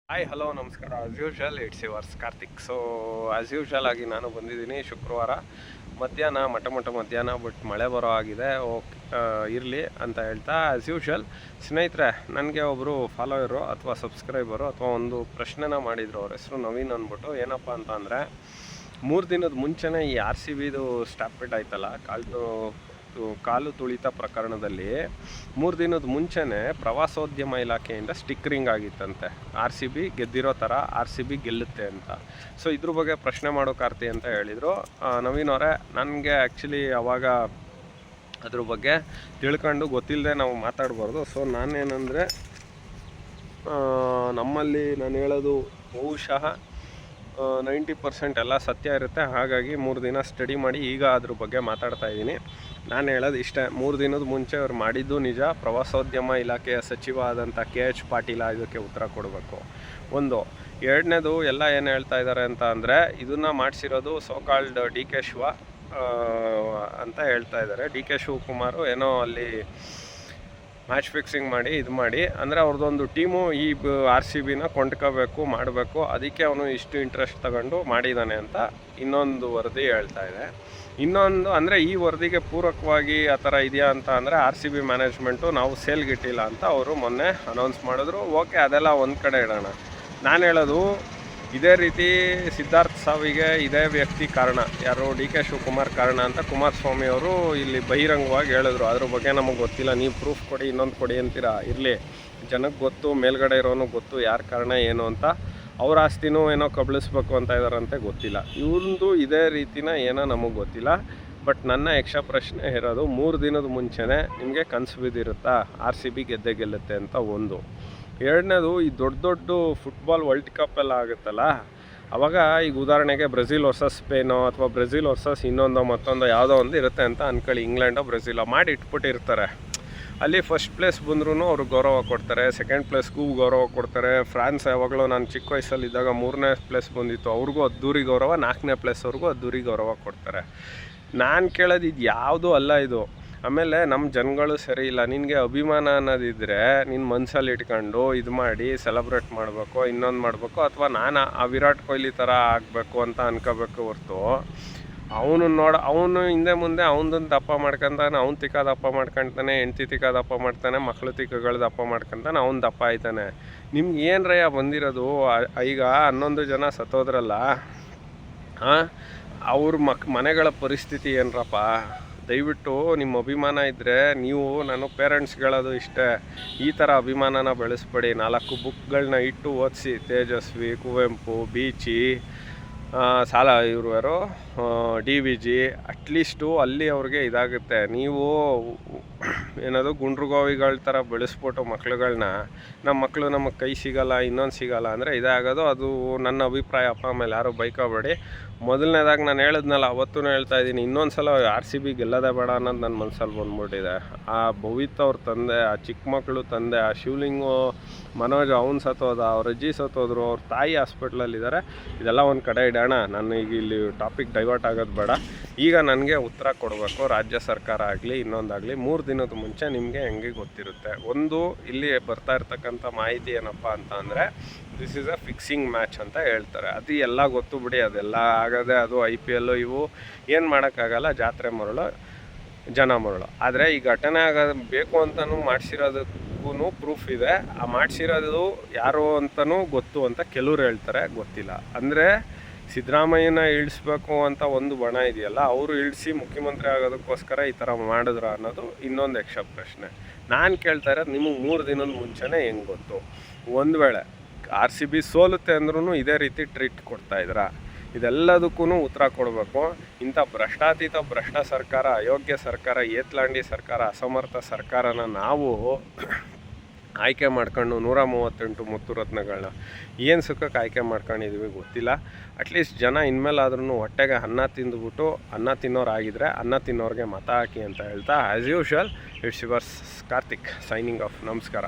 Hi hello ನಮಸ್ಕಾರ. As usual it's yours Karthik. So as usual ಆಗಿ ನಾನು ಬಂದಿದ್ದೀನಿ ಶುಕ್ರವಾರ ಮಧ್ಯಾಹ್ನ ಮಧ್ಯಾಹ್ನ, ಬಟ್ ಮಳೆ ಬರೋ ಆಗಿದೆ. ಓಕೆ, ಇರಲಿ ಅಂತ ಹೇಳ್ತಾ ಆಸ್ ಯೂಶುವಲ್ ಸ್ನೇಹಿತರೆ, ನನಗೆ ಒಬ್ಬರು ಫಾಲೋಯರು ಅಥವಾ ಸಬ್ಸ್ಕ್ರೈಬರು ಅಥವಾ ಒಂದು ಪ್ರಶ್ನೆನ ಮಾಡಿದರು. ಅವ್ರ ಹೆಸರು ನವೀನ್ ಅಂದ್ಬಿಟ್ಟು. ಏನಪ್ಪ ಅಂತ ಅಂದರೆ, 3 ದಿನದ ಮುಂಚೆನೇ ಈ RCBದು ಸ್ಟಾಪೇಟ್ ಆಯ್ತಲ್ಲ, ಕಾಲು ತುಳಿತ ಪ್ರಕರಣದಲ್ಲಿ 3 ದಿನದ ಮುಂಚೆನೇ ಪ್ರವಾಸೋದ್ಯಮ ಇಲಾಖೆಯಿಂದ ಸ್ಟಿಕ್ಕರಿಂಗ್ ಆಗಿತ್ತಂತೆ, RCB ಗೆದ್ದಿರೋ ಥರ RCB ಗೆಲ್ಲುತ್ತೆ ಅಂತ. ಸೊ ಇದ್ರ ಬಗ್ಗೆ ಪ್ರಶ್ನೆ ಮಾಡೋ ಕಾರ್ತಿ ಅಂತ ಹೇಳಿದರು ನವೀನ್ ಅವರೇ. ನನಗೆ ಆ್ಯಕ್ಚುಲಿ ಅವಾಗ ಅದ್ರ ಬಗ್ಗೆ ತಿಳ್ಕೊಂಡು ಗೊತ್ತಿಲ್ಲದೆ ನಾವು ಮಾತಾಡ್ಬಾರ್ದು. ಸೊ ನಾನೇನಂದರೆ, ನಮ್ಮಲ್ಲಿ ನಾನು ಹೇಳೋದು ಬಹುಶಃ 90% ಎಲ್ಲ ಸತ್ಯ ಇರುತ್ತೆ. ಹಾಗಾಗಿ 3 ದಿನ ಸ್ಟಡಿ ಮಾಡಿ ಈಗ ಅದ್ರ ಬಗ್ಗೆ ಮಾತಾಡ್ತಾ ಇದ್ದೀನಿ. ನಾನು ಹೇಳೋದು ಇಷ್ಟೇ, 3 ದಿನದ ಮುಂಚೆ ಅವ್ರು ಮಾಡಿದ್ದು ನಿಜ. ಪ್ರವಾಸೋದ್ಯಮ ಇಲಾಖೆಯ ಸಚಿವ ಆದಂಥ KH ಪಾಟೀಲ ಇದಕ್ಕೆ ಉತ್ತರ ಕೊಡಬೇಕು. ಒಂದು. ಎರಡನೇದು, ಎಲ್ಲ ಏನು ಹೇಳ್ತಾ ಇದ್ದಾರೆ ಅಂತ ಅಂದರೆ, ಇದನ್ನು ಮಾಡಿಸಿರೋದು ಸೋಕಾಲ್ಡ್ DK ಶಿವ ಅಂತ ಹೇಳ್ತಾ ಇದ್ದಾರೆ. DK ಶಿವಕುಮಾರು ಏನೋ ಅಲ್ಲಿ ಮ್ಯಾಚ್ ಫಿಕ್ಸಿಂಗ್ ಮಾಡಿ ಇದು ಮಾಡಿ, ಅಂದರೆ ಅವ್ರದ್ದೊಂದು ಟೀಮು ಈ RCBನ ಕೊಂಡ್ಕೋಬೇಕು ಮಾಡಬೇಕು, ಅದಕ್ಕೆ ಅವನು ಇಷ್ಟು ಇಂಟ್ರೆಸ್ಟ್ ತಗೊಂಡು ಮಾಡಿದ್ದಾನೆ ಅಂತ ಇನ್ನೊಂದು ವರದಿ ಹೇಳ್ತಾ ಇದೆ. ಇನ್ನೊಂದು ಅಂದರೆ, ಈ ವರದಿಗೆ ಪೂರಕವಾಗಿ ಆ ಥರ ಇದೆಯಾ ಅಂತ ಅಂದರೆ, RCB ಮ್ಯಾನೇಜ್ಮೆಂಟು ನಾವು ಸೇಲ್ಗಿಟ್ಟಿಲ್ಲ ಅಂತ ಅವರು ಮೊನ್ನೆ ಅನೌನ್ಸ್ ಮಾಡಿದ್ರು. ಓಕೆ, ಅದೆಲ್ಲ ಒಂದು ಕಡೆ ಇಡೋಣ. ನಾನು ಹೇಳೋದು, ಇದೇ ರೀತಿ ಸಿದ್ಧಾರ್ಥ ಸಾವಿಗೆ ಇದೇ ವ್ಯಕ್ತಿ ಕಾರಣ, ಯಾರು DK ಶಿವಕುಮಾರ್ ಕಾರಣ ಅಂತ ಕುಮಾರಸ್ವಾಮಿ ಅವರು ಇಲ್ಲಿ ಬಹಿರಂಗವಾಗಿ ಹೇಳಿದ್ರು. ಅದ್ರ ಬಗ್ಗೆ ನಮಗೆ ಗೊತ್ತಿಲ್ಲ, ನೀವು ಪ್ರೂಫ್ ಕೊಡಿ, ಇನ್ನೊಂದು ಕೊಡಿ ಅಂತೀರಾ. ಇರಲಿ, ಜನಕ್ಕೆ ಗೊತ್ತು, ಮೇಲ್ಗಡೆ ಇರೋನು ಗೊತ್ತು ಯಾರು ಕಾರಣ ಏನು ಅಂತ. ಅವ್ರ ಆಸ್ತಿನೂ ಏನೋ ಕಬಳಿಸ್ಬೇಕು ಅಂತ ಇದ್ದಾರಂತೆ, ಗೊತ್ತಿಲ್ಲ. ಇವ್ರದ್ದು ಇದೇ ರೀತಿನ ಏನೋ ನಮಗೆ ಗೊತ್ತಿಲ್ಲ. ಬಟ್ ನನ್ನ ಯಕ್ಷ ಪ್ರಶ್ನೆ ಇರೋದು, 3 ದಿನದ ಮುಂಚೆನೇ ನಿಮಗೆ ಕನಸು ಬಿದ್ದಿರುತ್ತಾ RCB ಗೆಲ್ಲುತ್ತೆ ಅಂತ. ಒಂದು. ಎರಡನೇದು, ಈ ದೊಡ್ಡ ಫುಟ್ಬಾಲ್ ವರ್ಲ್ಡ್ ಕಪ್ ಎಲ್ಲ ಆಗುತ್ತಲ್ಲ, ಆವಾಗ ಈಗ ಉದಾಹರಣೆಗೆ ಬ್ರೆಜಿಲ್ ವರ್ಸಸ್ ಸ್ಪೇನೋ ಅಥವಾ ಬ್ರೆಜಿಲ್ ವರ್ಸಸ್ ಇನ್ನೊಂದೋ ಮತ್ತೊಂದೋ ಯಾವುದೋ ಒಂದು ಇರುತ್ತೆ ಅಂತ ಅಂದ್ಕೊಳ್ಳಿ, ಇಂಗ್ಲೆಂಡೋ ಬ್ರೆಜಿಲೋ ಮಾಡಿ ಇಟ್ಬಿಟ್ಟಿರ್ತಾರೆ. ಅಲ್ಲಿ ಫಸ್ಟ್ ಪ್ಲೇಸ್ ಬಂದ್ರೂ ಅವ್ರಿಗೆ ಗೌರವ ಕೊಡ್ತಾರೆ, ಸೆಕೆಂಡ್ ಪ್ಲೇಸ್ಗೂ ಗೌರವ ಕೊಡ್ತಾರೆ. ಫ್ರಾನ್ಸ್ ಯಾವಾಗಲೂ ನಾನು ಚಿಕ್ಕ ವಯಸ್ಸಲ್ಲಿದ್ದಾಗ 3ನೇ ಪ್ಲೇಸ್ ಬಂದಿತ್ತು, ಅವ್ರಿಗೂ ಅದ್ದೂರಿ ಗೌರವ, 4ನೇ ಪ್ಲೇಸ್ವರೆಗೂ ಅದ್ದೂರಿ ಗೌರವ ಕೊಡ್ತಾರೆ. ನಾನು ಕೇಳೋದು ಇದು ಯಾವುದೂ ಅಲ್ಲ ಇದು. ಆಮೇಲೆ ನಮ್ಮ ಜನಗಳು ಸರಿ ಇಲ್ಲ. ನಿನಗೆ ಅಭಿಮಾನ ಅನ್ನೋದಿದ್ದರೆ ನಿನ್ನ ಮನಸ್ಸಲ್ಲಿ ಇಟ್ಕೊಂಡು ಇದು ಮಾಡಿ ಸೆಲೆಬ್ರೇಟ್ ಮಾಡಬೇಕು, ಇನ್ನೊಂದು ಮಾಡಬೇಕು, ಅಥವಾ ನಾನು ಆ ವಿರಾಟ್ ಕೊಹ್ಲಿ ಥರ ಆಗಬೇಕು ಅಂತ ಅನ್ಕೋಬೇಕು ಹೊರ್ತು, ಅವನು ಹಿಂದೆ ಮುಂದೆ ಅವನದೊಂದು ದಪ್ಪ ಮಾಡ್ಕೊತಾನೆ, ಅವ್ನು ತಿಕ್ಕ ದಪ್ಪ ಮಾಡ್ಕೊತಾನೆ, ಹೆಂಡ್ತಿ ತಿಕ್ಕ ದಪ್ಪ ಮಾಡ್ತಾನೆ, ಮಕ್ಕಳು ತಿಕ್ಕಗಳು ದಪ್ಪ ಮಾಡ್ಕೊತಾನೆ, ಅವ್ನು ದಪ್ಪ ಆಯ್ತಾನೆ. ನಿಮ್ಗೆ ಏನು ರಯ್ಯ ಬಂದಿರೋದು? ಈಗ 11 ಜನ ಸತ್ತೋದ್ರಲ್ಲ, ಅವ್ರ ಮನೆಗಳ ಪರಿಸ್ಥಿತಿ ಏನರಪ್ಪ? ದಯವಿಟ್ಟು ನಿಮ್ಮ ಅಭಿಮಾನ ಇದ್ದರೆ ನೀವು, ನಾನು ಪೇರೆಂಟ್ಸ್ಗಳದು ಇಷ್ಟೇ, ಈ ಥರ ಅಭಿಮಾನನ ಬೆಳೆಸ್ಬೇಡಿ. 4 ಬುಕ್ಗಳನ್ನ ಇಟ್ಟು ಓದಿಸಿ, ತೇಜಸ್ವಿ, ಕುವೆಂಪು, ಬೀಚಿ, ಇವರು ಯಾರು, DVG, ಅಟ್ಲೀಸ್ಟು ಅಲ್ಲಿ ಅವ್ರಿಗೆ ಇದಾಗುತ್ತೆ. ನೀವು ಏನದು ಗುಂಡ್ರುಗೋವಿಗಳ ಥರ ಬೆಳೆಸ್ಬಿಟ್ಟು ಮಕ್ಳುಗಳನ್ನ, ನಮ್ಮ ಮಕ್ಕಳು ನಮಗೆ ಕೈ ಸಿಗಲ್ಲ, ಇನ್ನೊಂದು ಸಿಗಲ್ಲ ಅಂದರೆ ಇದಾಗೋದು. ಅದು ನನ್ನ ಅಭಿಪ್ರಾಯ. ಆಮೇಲೆ ಯಾರು ಬೈಕೋಬೇಡಿ. ಮೊದಲನೇದಾಗಿ ನಾನು ಹೇಳಿದ್ನಲ್ಲ, ಅವತ್ತೂ ಹೇಳ್ತಾ ಇದ್ದೀನಿ, ಇನ್ನೊಂದು ಸಲ RCB ಗೆಲ್ಲೋದೇ ಬೇಡ ಅನ್ನೋದು ನನ್ನ ಮನಸ್ಸಲ್ಲಿ ಬಂದ್ಬಿಟ್ಟಿದೆ. ಆ ಭವಿತ್ ಅವ್ರ ತಂದೆ, ಆ ಚಿಕ್ಕ ಮಕ್ಕಳು ತಂದೆ, ಆ ಶಿವಲಿಂಗು ಮನೋಜ್ ಅವ್ನು ಸತ್ತೋದ, ಅವ್ರ ಅಜ್ಜಿ ಸತ್ತೋದ್ರು, ಅವ್ರ ತಾಯಿ ಹಾಸ್ಪಿಟ್ಲಲ್ಲಿದ್ದಾರೆ. ಇದೆಲ್ಲ ಒಂದು ಕಡೆ ಇಡೋಣ. ನಾನು ಈಗ ಇಲ್ಲಿ ಟಾಪಿಕ್ ಡೈವರ್ಟ್ ಆಗೋದು ಬೇಡ. ಈಗ ನನಗೆ ಉತ್ತರ ಕೊಡಬೇಕು, ರಾಜ್ಯ ಸರ್ಕಾರ ಆಗಲಿ ಇನ್ನೊಂದಾಗಲಿ. 3 ದಿನದ ಮುಂಚೆ ನಿಮಗೆ ಹೆಂಗೆ ಗೊತ್ತಿರುತ್ತೆ? ಒಂದು, ಇಲ್ಲಿ ಬರ್ತಾ ಇರ್ತಕ್ಕಂಥ ಮಾಹಿತಿ ಏನಪ್ಪ ಅಂತ ಅಂದರೆ, this is a fixing match ಅಂತ ಹೇಳ್ತಾರೆ. ಅದು ಎಲ್ಲ ಗೊತ್ತು ಬಿಡಿ, ಅದೆಲ್ಲ ಆಗದೆ. ಅದು IPL ಇವು ಏನು ಮಾಡೋಕ್ಕಾಗಲ್ಲ, ಜಾತ್ರೆ ಮರಳು, ಜನ ಮರಳು. ಆದರೆ ಈ ಘಟನೆ ಬೇಕು ಅಂತಲೂ ಮಾಡಿಸಿರೋದಕ್ಕೂ ಪ್ರೂಫ್ ಇದೆ. ಆ ಮಾಡಿಸಿರೋದು ಯಾರು ಅಂತಲೂ ಗೊತ್ತು ಅಂತ ಕೆಲವ್ರು ಹೇಳ್ತಾರೆ, ಗೊತ್ತಿಲ್ಲ. ಅಂದರೆ ಸಿದ್ದರಾಮಯ್ಯನ ಇಳಿಸ್ಬೇಕು ಅಂತ ಒಂದು ಬಣ ಇದೆಯಲ್ಲ, ಅವರು ಇಳಿಸಿ ಮುಖ್ಯಮಂತ್ರಿ ಆಗೋದಕ್ಕೋಸ್ಕರ ಈ ಥರ ಮಾಡಿದ್ರು ಅನ್ನೋದು ಇನ್ನೊಂದು ಯಕ್ಷ ಪ್ರಶ್ನೆ. ನಾನು ಕೇಳ್ತಾ ಇರೋದು, ನಿಮಗೆ 3 ದಿನದ ಮುಂಚೆನೇ ಹೆಂಗೆ ಗೊತ್ತು? ಒಂದು ವೇಳೆ RCB ಸೋಲುತ್ತೆ ಅಂದ್ರೂ ಇದೇ ರೀತಿ ಟ್ರೀಟ್ ಕೊಡ್ತಾಯಿದ್ರಾ? ಇದೆಲ್ಲದಕ್ಕೂ ಉತ್ತರ ಕೊಡಬೇಕು. ಇಂಥ ಭ್ರಷ್ಟ ಸರ್ಕಾರ, ಅಯೋಗ್ಯ ಸರ್ಕಾರ, ಏತ್ಲಾಂಡಿ ಸರ್ಕಾರ, ಅಸಮರ್ಥ ಸರ್ಕಾರನ ನಾವು ಆಯ್ಕೆ ಮಾಡ್ಕೊಂಡು 138 ಮುತ್ತುರತ್ನಗಳನ್ನ ಏನು ಸುಖಕ್ಕೆ ಆಯ್ಕೆ ಮಾಡ್ಕೊಂಡಿದ್ದೀವಿ ಗೊತ್ತಿಲ್ಲ. ಅಟ್ಲೀಸ್ಟ್ ಜನ ಇನ್ಮೇಲಾದ್ರೂ ಹೊಟ್ಟೆಗೆ ಅನ್ನ ತಿಂದುಬಿಟ್ಟು ಅನ್ನ ತಿನ್ನೋರಾಗಿದ್ದರೆ ಅನ್ನ ತಿನ್ನೋರಿಗೆ ಮತ ಹಾಕಿ ಅಂತ ಹೇಳ್ತಾ, as usual it's yours Karthik signing off. ನಮಸ್ಕಾರ.